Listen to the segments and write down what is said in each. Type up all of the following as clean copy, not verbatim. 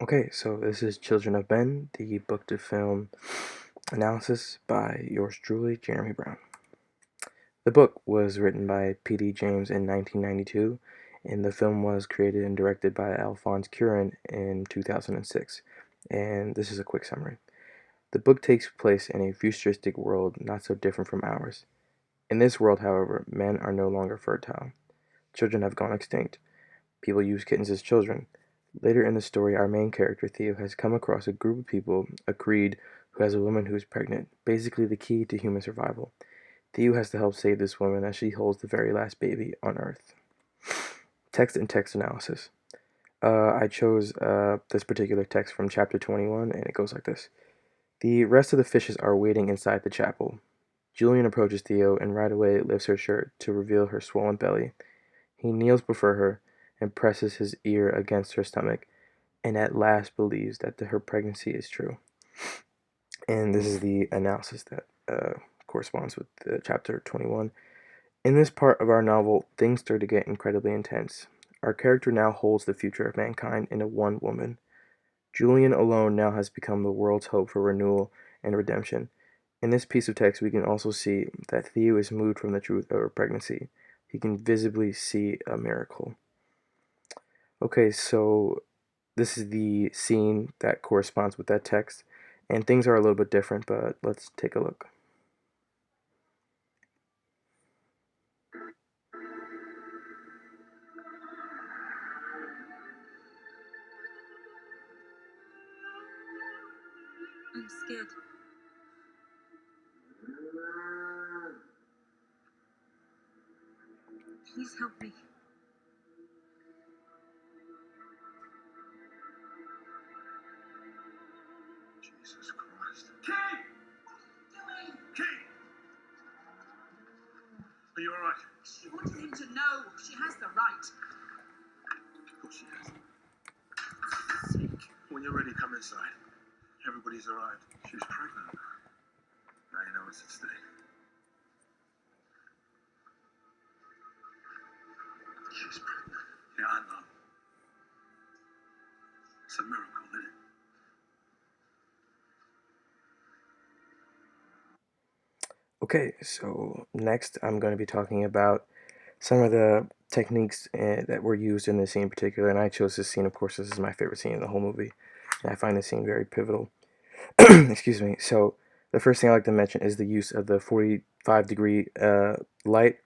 Okay, so this is Children of Men, the book to film analysis by yours truly, Jeremy Brown. The book was written by P.D. James in 1992, and the film was created and directed by Alphonse Cuarón in 2006. And this is a quick summary. The book takes place in a futuristic world not so different from ours. In this world, however, men are no longer fertile. Children have gone extinct. People use kittens as children. Later in the story, our main character, Theo, has come across a group of people, a creed, who has a woman who is pregnant, basically the key to human survival. Theo has to help save this woman as she holds the very last baby on Earth. Text and text analysis. I chose this particular text from chapter 21, and it goes like this. The rest of the fishes are waiting inside the chapel. Julian approaches Theo and right away lifts her shirt to reveal her swollen belly. He kneels before her and presses his ear against her stomach, and at last believes that her pregnancy is true. And this is the analysis that corresponds with chapter 21. In this part of our novel, things start to get incredibly intense. Our character now holds the future of mankind in a one woman. Julian alone now has become the world's hope for renewal and redemption. In this piece of text, we can also see that Theo is moved from the truth of her pregnancy. He can visibly see a miracle. Okay, so this is the scene that corresponds with that text, and things are a little bit different, but let's take a look. I'm scared. Please help me. Jesus Christ. Kate! Kate! Are you alright? She wanted him to know. She has the right. Of course she has. When you're ready, come inside. Everybody's arrived. She's pregnant. Now you know what's at stake. She's pregnant. Yeah, I know. It's a miracle, isn't it? Okay, so next I'm going to be talking about some of the techniques that were used in this scene in particular, and I chose this scene, of course, this is my favorite scene in the whole movie, and I find this scene very pivotal. Excuse me. So the first thing I like to mention is the use of the 45-degree light,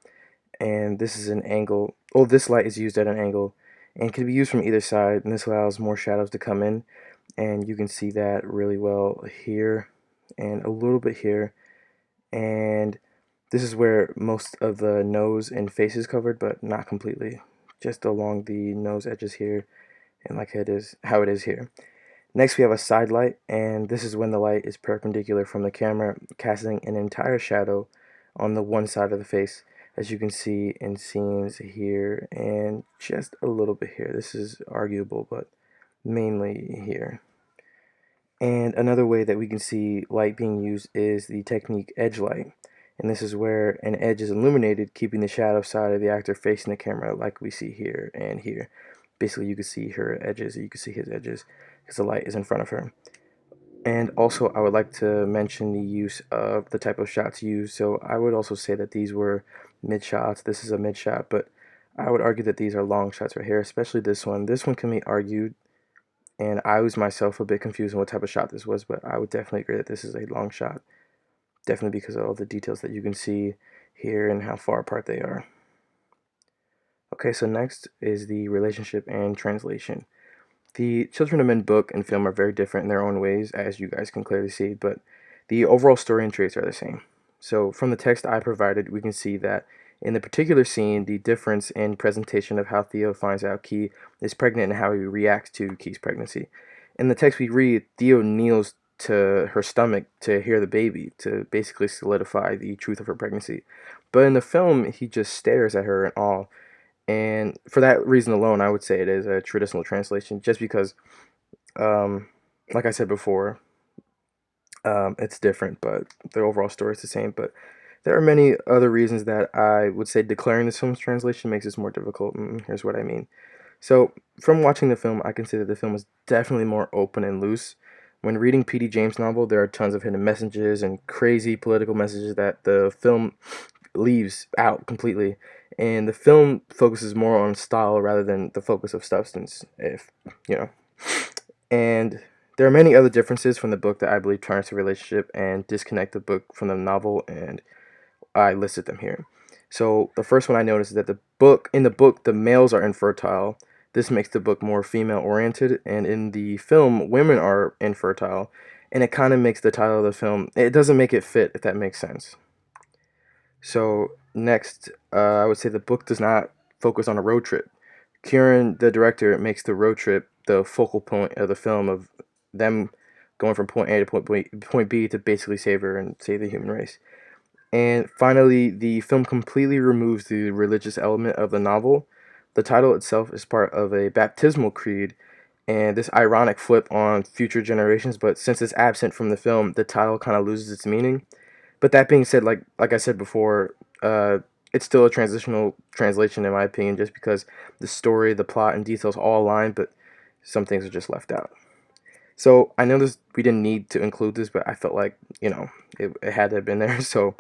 and this is an angle. Oh, this light is used at an angle and can be used from either side, and this allows more shadows to come in, and you can see that really well here and a little bit here, and this is where most of the nose and face is covered, but not completely, just along the nose edges here, and like it is how it is here. Next, we have a side light, and this is when the light is perpendicular from the camera, casting an entire shadow on the one side of the face, as you can see in scenes here and just a little bit here. This is arguable, but mainly here. And another way that we can see light being used is the technique edge light. And this is where an edge is illuminated, keeping the shadow side of the actor facing the camera like we see here and here. Basically, you can see her edges, you can see his edges, because the light is in front of her. And also, I would like to mention the use of the type of shots used. So I would also say that these were mid shots. This is a mid shot, but I would argue that these are long shots right here, especially this one. This one can be argued, and I was myself a bit confused on what type of shot this was, but I would definitely agree that this is a long shot. Definitely because of all the details that you can see here and how far apart they are. Okay, so next is the relationship and translation. The Children of Men book and film are very different in their own ways, as you guys can clearly see, but the overall story and traits are the same. So from the text I provided, we can see that in the particular scene, the difference in presentation of how Theo finds out Key is pregnant and how he reacts to Key's pregnancy. In the text we read, Theo kneels to her stomach to hear the baby, to basically solidify the truth of her pregnancy. But in the film, he just stares at her in awe, and for that reason alone, I would say it is a traditional translation, just because, um, like I said before, it's different, but the overall story is the same. But there are many other reasons that I would say declaring this film's translation makes this more difficult, and here's what I mean. So, from watching the film, I can say that the film is definitely more open and loose. When reading P.D. James' novel, there are tons of hidden messages and crazy political messages that the film leaves out completely. And the film focuses more on style rather than the focus of substance, if you know. And there are many other differences from the book that I believe tarnish the relationship and disconnect the book from the novel, and I listed them here. So the first one I noticed is that in the book the males are infertile. This makes the book more female oriented, and in the film women are infertile, and it kind of makes the title of the film, it doesn't make it fit, if that makes sense. So next, I would say the book does not focus on a road trip. Kieran, the director, makes the road trip the focal point of the film, of them going from point A to point B to basically save her and save the human race. And finally, the film completely removes the religious element of the novel. The title itself is part of a baptismal creed, and this ironic flip on future generations, but since it's absent from the film, the title kind of loses its meaning. But that being said, like I said before, it's still a transitional translation in my opinion, just because the story, the plot, and details all align, but some things are just left out. So I know this we didn't need to include this, but I felt like it had to have been there. So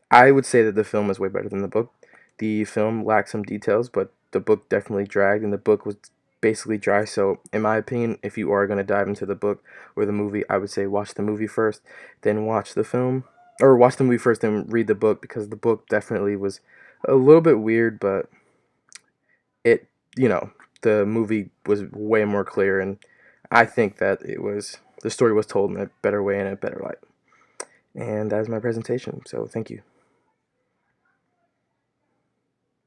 I would say that the film is way better than the book. The film lacked some details, but the book definitely dragged, and the book was basically dry. So, in my opinion, if you are going to dive into the book or the movie, I would say watch the movie first, then watch the film. Or watch the movie first, then read the book, because the book definitely was a little bit weird, but it, the movie was way more clear, and I think that the story was told in a better way and a better light. And that is my presentation, so thank you.